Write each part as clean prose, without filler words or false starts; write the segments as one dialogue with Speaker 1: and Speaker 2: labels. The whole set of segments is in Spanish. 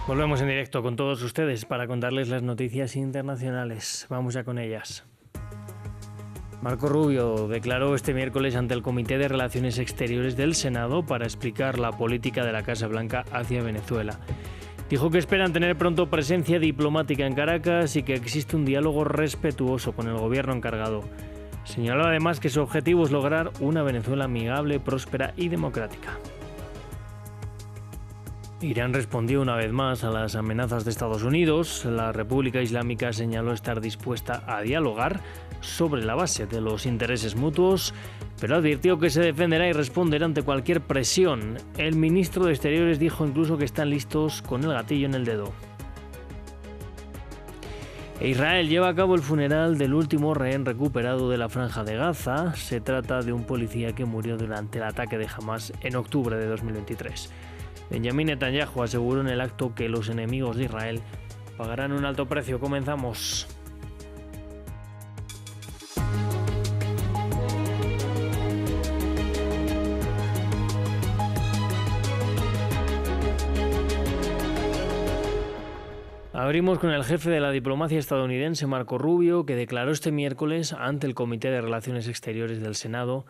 Speaker 1: Volvemos en directo con todos ustedes para contarles las noticias internacionales. Vamos ya con ellas. Marco Rubio declaró este miércoles ante el Comité de Relaciones Exteriores del Senado para explicar la política de la Casa Blanca hacia Venezuela. Dijo que esperan tener pronto presencia diplomática en Caracas y que existe un diálogo respetuoso con el gobierno encargado. Señaló además que su objetivo es lograr una Venezuela amigable, próspera y democrática. Irán respondió una vez más a las amenazas de Estados Unidos. La República Islámica señaló estar dispuesta a dialogar sobre la base de los intereses mutuos, pero advirtió que se defenderá y responderá ante cualquier presión. El ministro de Exteriores dijo incluso que están listos con el gatillo en el dedo. Israel lleva a cabo el funeral del último rehén recuperado de la Franja de Gaza. Se trata de un policía que murió durante el ataque de Hamás en octubre de 2023. Benjamin Netanyahu aseguró en el acto que los enemigos de Israel pagarán un alto precio. Comenzamos. Abrimos con el jefe de la diplomacia estadounidense, Marco Rubio, que declaró este miércoles ante el Comité de Relaciones Exteriores del Senado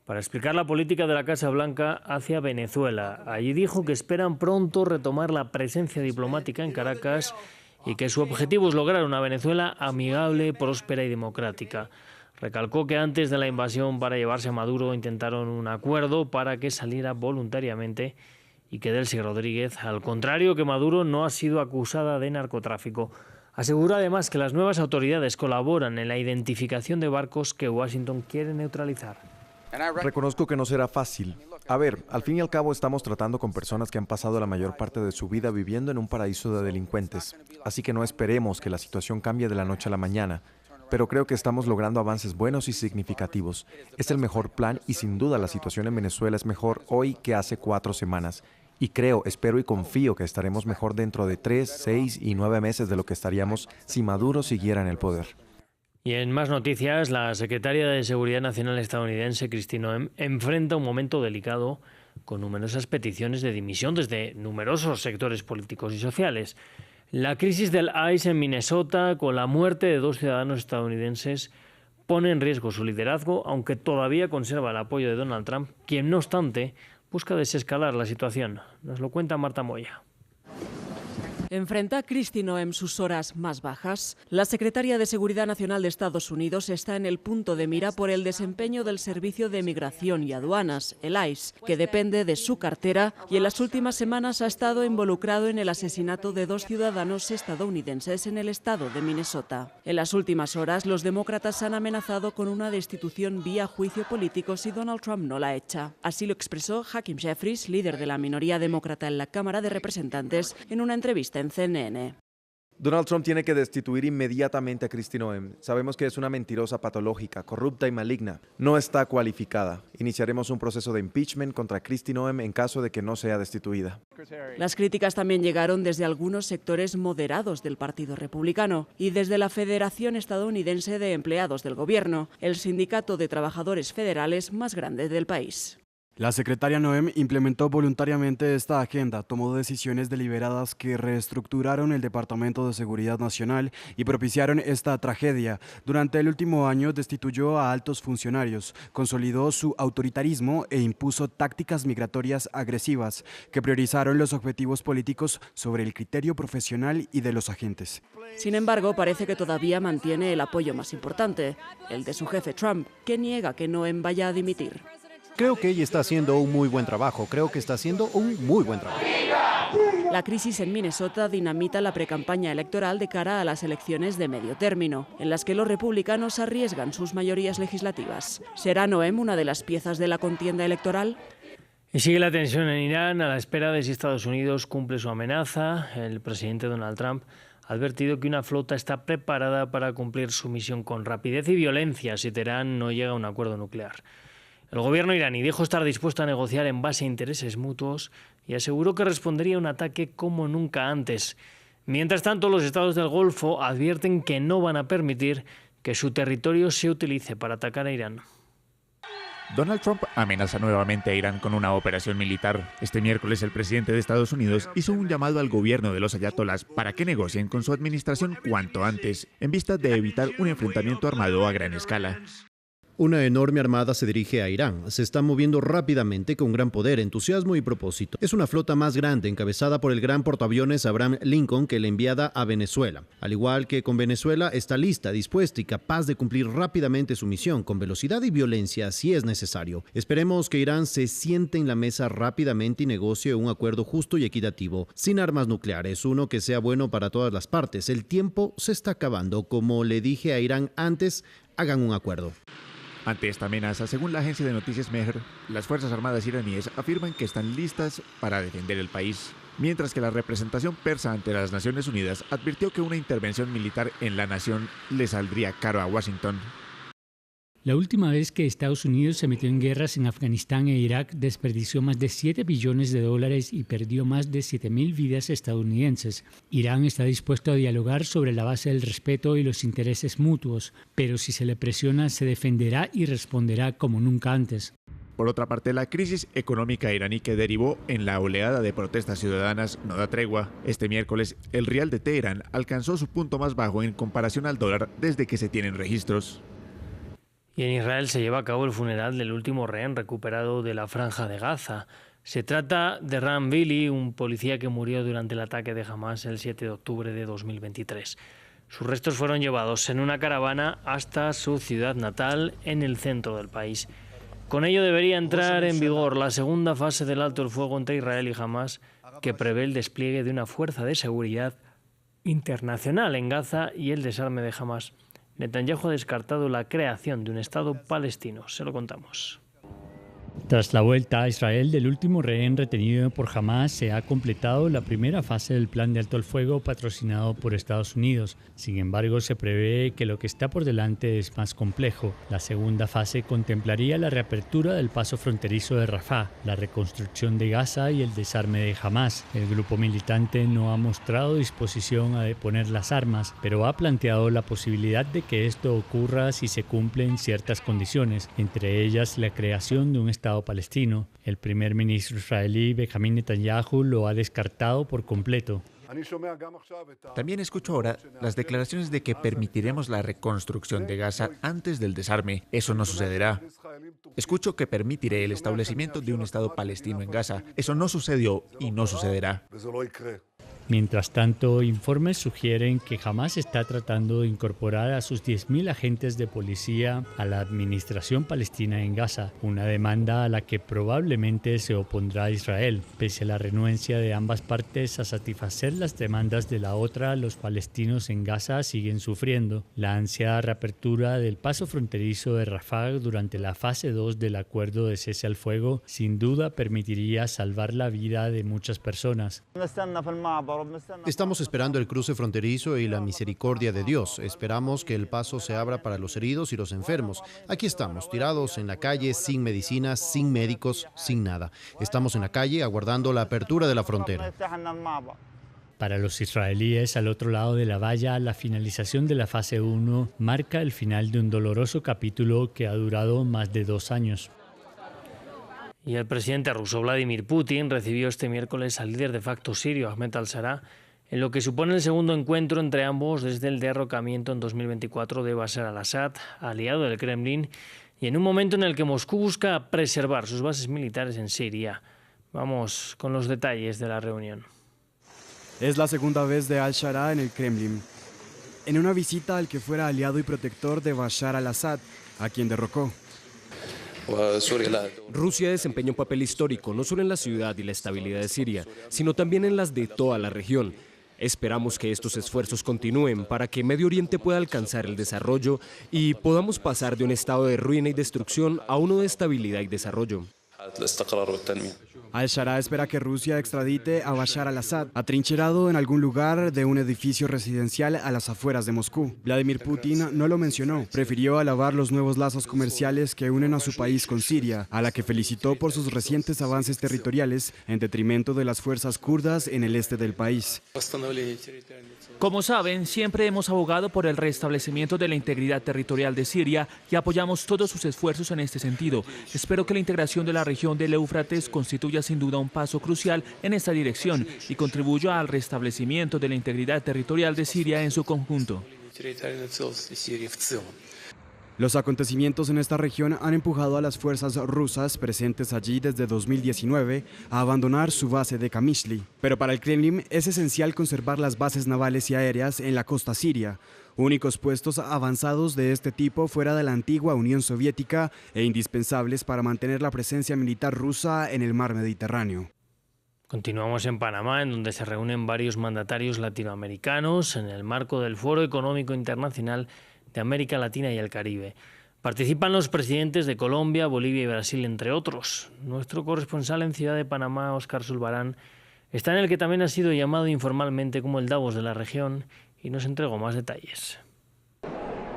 Speaker 1: para explicar la política de la Casa Blanca hacia Venezuela. Allí dijo que esperan pronto retomar la presencia diplomática en Caracas y que su objetivo es lograr una Venezuela amigable, próspera y democrática. Recalcó que antes de la invasión para llevarse a Maduro intentaron un acuerdo para que saliera voluntariamente y que Delcy Rodríguez, al contrario que Maduro, no ha sido acusada de narcotráfico. Aseguró además que las nuevas autoridades colaboran en la identificación de barcos que Washington quiere neutralizar.
Speaker 2: Reconozco que no será fácil. A ver, al fin y al cabo estamos tratando con personas que han pasado la mayor parte de su vida viviendo en un paraíso de delincuentes. Así que no esperemos que la situación cambie de la noche a la mañana. Pero creo que estamos logrando avances buenos y significativos. Es el mejor plan y sin duda la situación en Venezuela es mejor hoy que hace 4 semanas. Y creo, espero y confío que estaremos mejor dentro de 3, 6 y 9 meses de lo que estaríamos si Maduro siguiera en el poder.
Speaker 1: Y en más noticias, la secretaria de Seguridad Nacional estadounidense, Kristi Noem, enfrenta un momento delicado con numerosas peticiones de dimisión desde numerosos sectores políticos y sociales. La crisis del ICE en Minnesota, con la muerte de 2 ciudadanos estadounidenses, pone en riesgo su liderazgo, aunque todavía conserva el apoyo de Donald Trump, quien, no obstante, busca desescalar la situación. Nos lo cuenta Marta Moya.
Speaker 3: Enfrenta a Kristi Noem sus horas más bajas. La secretaria de Seguridad Nacional de Estados Unidos está en el punto de mira por el desempeño del Servicio de Migración y Aduanas, el ICE, que depende de su cartera y en las últimas semanas ha estado involucrado en el asesinato de 2 ciudadanos estadounidenses en el estado de Minnesota. En las últimas horas, los demócratas han amenazado con una destitución vía juicio político si Donald Trump no la echa. Así lo expresó Hakeem Jeffries, líder de la minoría demócrata en la Cámara de Representantes, en una entrevista en CNN.
Speaker 2: Donald Trump tiene que destituir inmediatamente a Kristi Noem. Sabemos que es una mentirosa patológica, corrupta y maligna. No está cualificada. Iniciaremos un proceso de impeachment contra Kristi Noem en caso de que no sea destituida.
Speaker 3: Las críticas también llegaron desde algunos sectores moderados del Partido Republicano y desde la Federación Estadounidense de Empleados del Gobierno, el sindicato de trabajadores federales más grande del país.
Speaker 4: La secretaria Noem implementó voluntariamente esta agenda, tomó decisiones deliberadas que reestructuraron el Departamento de Seguridad Nacional y propiciaron esta tragedia. Durante el último año destituyó a altos funcionarios, consolidó su autoritarismo e impuso tácticas migratorias agresivas que priorizaron los objetivos políticos sobre el criterio profesional y de los agentes.
Speaker 3: Sin embargo, parece que todavía mantiene el apoyo más importante, el de su jefe Trump, que niega que Noem vaya a dimitir.
Speaker 5: Creo que ella está haciendo un muy buen trabajo.
Speaker 3: La crisis en Minnesota dinamita la precampaña electoral de cara a las elecciones de medio término, en las que los republicanos arriesgan sus mayorías legislativas. ¿Será Noem una de las piezas de la contienda electoral?
Speaker 1: Y sigue la tensión en Irán a la espera de si Estados Unidos cumple su amenaza. El presidente Donald Trump ha advertido que una flota está preparada para cumplir su misión con rapidez y violencia si Teherán no llega a un acuerdo nuclear. El gobierno iraní dijo estar dispuesto a negociar en base a intereses mutuos y aseguró que respondería a un ataque como nunca antes. Mientras tanto, los estados del Golfo advierten que no van a permitir que su territorio se utilice para atacar a Irán.
Speaker 6: Donald Trump amenaza nuevamente a Irán con una operación militar. Este miércoles el presidente de Estados Unidos hizo un llamado al gobierno de los ayatolás para que negocien con su administración cuanto antes, en vista de evitar un enfrentamiento armado a gran escala.
Speaker 5: Una enorme armada se dirige a Irán. Se está moviendo rápidamente con gran poder, entusiasmo y propósito. Es una flota más grande encabezada por el gran portaaviones Abraham Lincoln que la enviada a Venezuela. Al igual que con Venezuela, está lista, dispuesta y capaz de cumplir rápidamente su misión con velocidad y violencia si es necesario. Esperemos que Irán se siente en la mesa rápidamente y negocie un acuerdo justo y equitativo, sin armas nucleares, uno que sea bueno para todas las partes. El tiempo se está acabando. Como le dije a Irán antes, hagan un acuerdo.
Speaker 6: Ante esta amenaza, según la agencia de noticias Mehr, las Fuerzas Armadas iraníes afirman que están listas para defender el país, mientras que la representación persa ante las Naciones Unidas advirtió que una intervención militar en la nación le saldría caro a Washington.
Speaker 7: La última vez que Estados Unidos se metió en guerras en Afganistán e Irak desperdició más de $7 billones y perdió más de 7.000 vidas estadounidenses. Irán está dispuesto a dialogar sobre la base del respeto y los intereses mutuos, pero si se le presiona se defenderá y responderá como nunca antes.
Speaker 6: Por otra parte, la crisis económica iraní que derivó en la oleada de protestas ciudadanas no da tregua. Este miércoles, el rial de Teherán alcanzó su punto más bajo en comparación al dólar desde que se tienen registros.
Speaker 1: Y en Israel se lleva a cabo el funeral del último rehén recuperado de la Franja de Gaza. Se trata de Ran Vili, un policía que murió durante el ataque de Hamas el 7 de octubre de 2023. Sus restos fueron llevados en una caravana hasta su ciudad natal en el centro del país. Con ello debería entrar en vigor la segunda fase del alto el fuego entre Israel y Hamas, que prevé el despliegue de una fuerza de seguridad internacional en Gaza y el desarme de Hamas. Netanyahu ha descartado la creación de un Estado palestino. Se lo contamos.
Speaker 7: Tras la vuelta a Israel del último rehén retenido por Hamas, se ha completado la primera fase del plan de alto el fuego patrocinado por Estados Unidos. Sin embargo, se prevé que lo que está por delante es más complejo. La segunda fase contemplaría la reapertura del paso fronterizo de Rafah, la reconstrucción de Gaza y el desarme de Hamas. El grupo militante no ha mostrado disposición a deponer las armas, pero ha planteado la posibilidad de que esto ocurra si se cumplen ciertas condiciones, entre ellas la creación de un Estado palestino. El primer ministro israelí Benjamin Netanyahu lo ha descartado por completo.
Speaker 6: También escucho ahora las declaraciones de que permitiremos la reconstrucción de Gaza antes del desarme. Eso no sucederá. Escucho que permitiré el establecimiento de un Estado palestino en Gaza. Eso no sucedió y no sucederá.
Speaker 7: Mientras tanto, informes sugieren que Hamas está tratando de incorporar a sus 10.000 agentes de policía a la administración palestina en Gaza, una demanda a la que probablemente se opondrá Israel. Pese a la renuencia de ambas partes a satisfacer las demandas de la otra, los palestinos en Gaza siguen sufriendo. La ansiada reapertura del paso fronterizo de Rafah durante la fase 2 del acuerdo de cese al fuego sin duda permitiría salvar la vida de muchas personas.
Speaker 5: Estamos esperando el cruce fronterizo y la misericordia de Dios. Esperamos que el paso se abra para los heridos y los enfermos. Aquí estamos, tirados en la calle, sin medicinas, sin médicos, sin nada. Estamos en la calle aguardando la apertura de la frontera.
Speaker 7: Para los israelíes, al otro lado de la valla, la finalización de la fase 1 marca el final de un doloroso capítulo que ha durado más de 2 años.
Speaker 1: Y el presidente ruso Vladimir Putin recibió este miércoles al líder de facto sirio Ahmed al-Shara, en lo que supone el segundo encuentro entre ambos desde el derrocamiento en 2024 de Bashar al-Assad, aliado del Kremlin, y en un momento en el que Moscú busca preservar sus bases militares en Siria. Vamos con los detalles de la reunión.
Speaker 4: Es la segunda vez de al-Shara en el Kremlin, en una visita al que fuera aliado y protector de Bashar al-Assad, a quien derrocó.
Speaker 8: Rusia desempeña un papel histórico no solo en la ciudad y la estabilidad de Siria, sino también en las de toda la región. Esperamos que estos esfuerzos continúen para que Medio Oriente pueda alcanzar el desarrollo y podamos pasar de un estado de ruina y destrucción a uno de estabilidad y desarrollo.
Speaker 4: Al-Sharaa espera que Rusia extradite a Bashar al-Assad, atrincherado en algún lugar de un edificio residencial a las afueras de Moscú. Vladimir Putin no lo mencionó, prefirió alabar los nuevos lazos comerciales que unen a su país con Siria, a la que felicitó por sus recientes avances territoriales en detrimento de las fuerzas kurdas en el este del país.
Speaker 9: Como saben, siempre hemos abogado por el restablecimiento de la integridad territorial de Siria y apoyamos todos sus esfuerzos en este sentido. Espero que la integración de la región del Éufrates constituya sin duda un paso crucial en esta dirección y contribuya al restablecimiento de la integridad territorial de Siria en su conjunto.
Speaker 4: Los acontecimientos en esta región han empujado a las fuerzas rusas presentes allí desde 2019 a abandonar su base de Kamishli. Pero para el Kremlin es esencial conservar las bases navales y aéreas en la costa siria, únicos puestos avanzados de este tipo fuera de la antigua Unión Soviética e indispensables para mantener la presencia militar rusa en el mar Mediterráneo.
Speaker 1: Continuamos en Panamá, en donde se reúnen varios mandatarios latinoamericanos en el marco del Foro Económico Internacional de América Latina y el Caribe. Participan los presidentes de Colombia, Bolivia y Brasil, entre otros. Nuestro corresponsal en Ciudad de Panamá, Óscar Zulbarán, está en el que también ha sido llamado informalmente como el Davos de la región y nos entregó más detalles.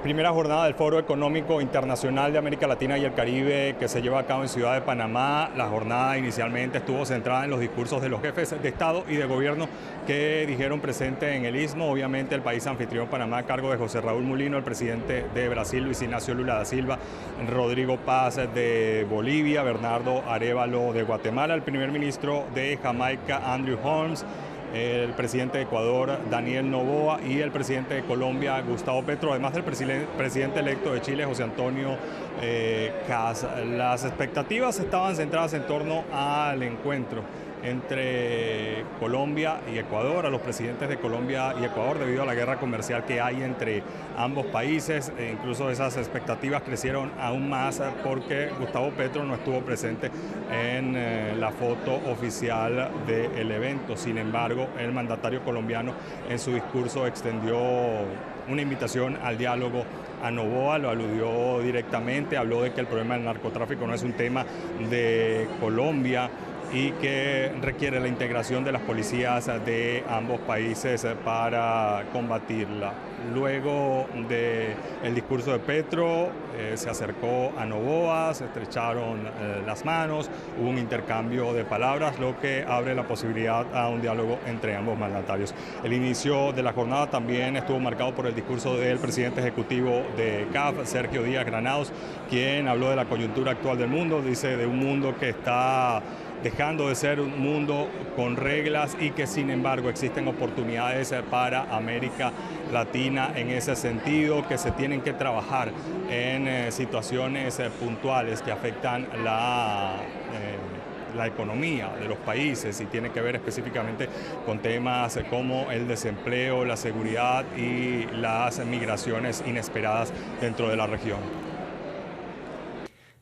Speaker 10: Primera jornada del Foro Económico Internacional de América Latina y el Caribe que se lleva a cabo en Ciudad de Panamá. La jornada inicialmente estuvo centrada en los discursos de los jefes de Estado y de Gobierno que dijeron presente en el Istmo. Obviamente el país anfitrión Panamá a cargo de José Raúl Mulino, el presidente de Brasil Luis Ignacio Lula da Silva, Rodrigo Paz de Bolivia, Bernardo Arévalo de Guatemala, el primer ministro de Jamaica Andrew Holmes, el presidente de Ecuador, Daniel Noboa, y el presidente de Colombia, Gustavo Petro, además del presidente electo de Chile, José Antonio Kast. Las expectativas estaban centradas en torno al encuentro entre Colombia y Ecuador, a los presidentes de Colombia y Ecuador, debido a la guerra comercial que hay entre ambos países. Incluso esas expectativas crecieron aún más porque Gustavo Petro no estuvo presente en la foto oficial del evento. Sin embargo, el mandatario colombiano en su discurso extendió una invitación al diálogo a Noboa, lo aludió directamente, habló de que el problema del narcotráfico no es un tema de Colombia y que requiere la integración de las policías de ambos países para combatirla. Luego del discurso de Petro, se acercó a Noboa, se estrecharon las manos, hubo un intercambio de palabras, lo que abre la posibilidad a un diálogo entre ambos mandatarios. El inicio de la jornada también estuvo marcado por el discurso del presidente ejecutivo de CAF, Sergio Díaz Granados, quien habló de la coyuntura actual del mundo, dice de un mundo que está dejando de ser un mundo con reglas y que sin embargo existen oportunidades para América Latina en ese sentido, que se tienen que trabajar en situaciones puntuales que afectan la economía de los países y tiene que ver específicamente con temas como el desempleo, la seguridad y las migraciones inesperadas dentro de la región.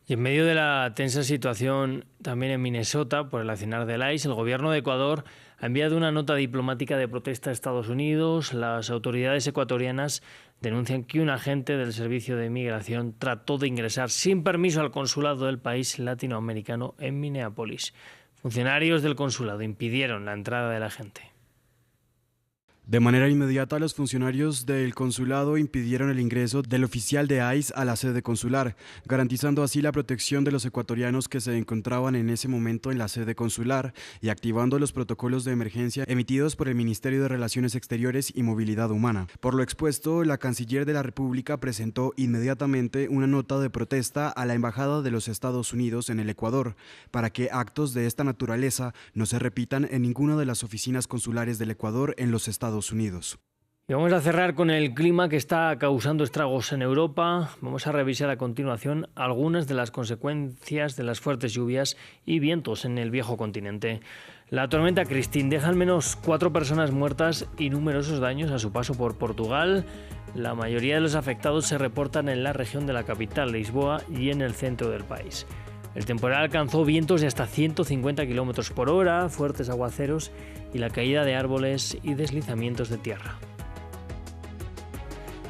Speaker 1: Y en medio de la tensa situación también en Minnesota por el accionar del ICE, el gobierno de Ecuador ha enviado una nota diplomática de protesta a Estados Unidos. Las autoridades ecuatorianas denuncian que un agente del Servicio de Migración trató de ingresar sin permiso al consulado del país latinoamericano en Minneapolis. Funcionarios del consulado impidieron la entrada del agente.
Speaker 4: De manera inmediata, los funcionarios del consulado impidieron el ingreso del oficial de ICE a la sede consular, garantizando así la protección de los ecuatorianos que se encontraban en ese momento en la sede consular y activando los protocolos de emergencia emitidos por el Ministerio de Relaciones Exteriores y Movilidad Humana. Por lo expuesto, la canciller de la República presentó inmediatamente una nota de protesta a la Embajada de los Estados Unidos en el Ecuador para que actos de esta naturaleza no se repitan en ninguna de las oficinas consulares del Ecuador en los Estados Unidos.
Speaker 1: Y vamos a cerrar con el clima que está causando estragos en Europa. Vamos a revisar a continuación algunas de las consecuencias de las fuertes lluvias y vientos en el viejo continente. La tormenta Christine deja al menos 4 personas muertas y numerosos daños a su paso por Portugal. La mayoría de los afectados se reportan en la región de la capital, Lisboa, y en el centro del país. El temporal alcanzó vientos de hasta 150 km por hora, fuertes aguaceros y la caída de árboles y deslizamientos de tierra.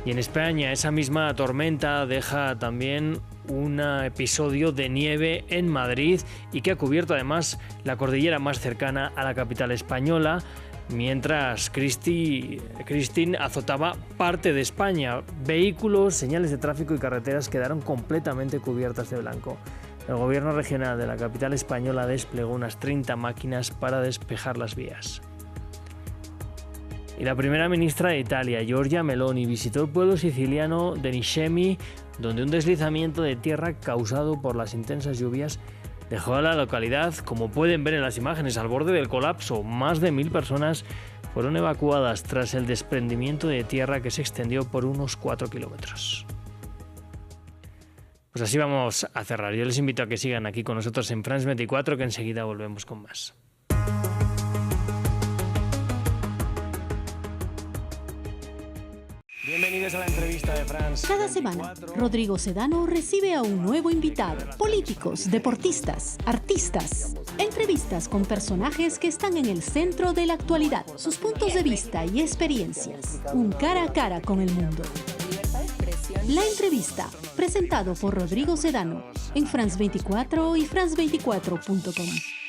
Speaker 1: Y en España esa misma tormenta deja también un episodio de nieve en Madrid y que ha cubierto además la cordillera más cercana a la capital española, mientras Christine azotaba parte de España. Vehículos, señales de tráfico y carreteras quedaron completamente cubiertas de blanco. El gobierno regional de la capital española desplegó unas 30 máquinas para despejar las vías. Y la primera ministra de Italia, Giorgia Meloni, visitó el pueblo siciliano de Niscemi, donde un deslizamiento de tierra causado por las intensas lluvias dejó a la localidad, como pueden ver en las imágenes, al borde del colapso. Más de 1000 personas fueron evacuadas tras el desprendimiento de tierra que se extendió por unos 4 kilómetros. Pues así vamos a cerrar. Yo les invito a que sigan aquí con nosotros en France 24, que enseguida volvemos con más. Bienvenidos a la entrevista de France.
Speaker 11: Cada semana, Rodrigo Sedano recibe a un nuevo invitado. Políticos, deportistas, artistas. Entrevistas con personajes que están en el centro de la actualidad. Sus puntos de vista y experiencias. Un cara a cara con el mundo. La entrevista, presentado por Rodrigo Sedano, en France 24 y France24.com.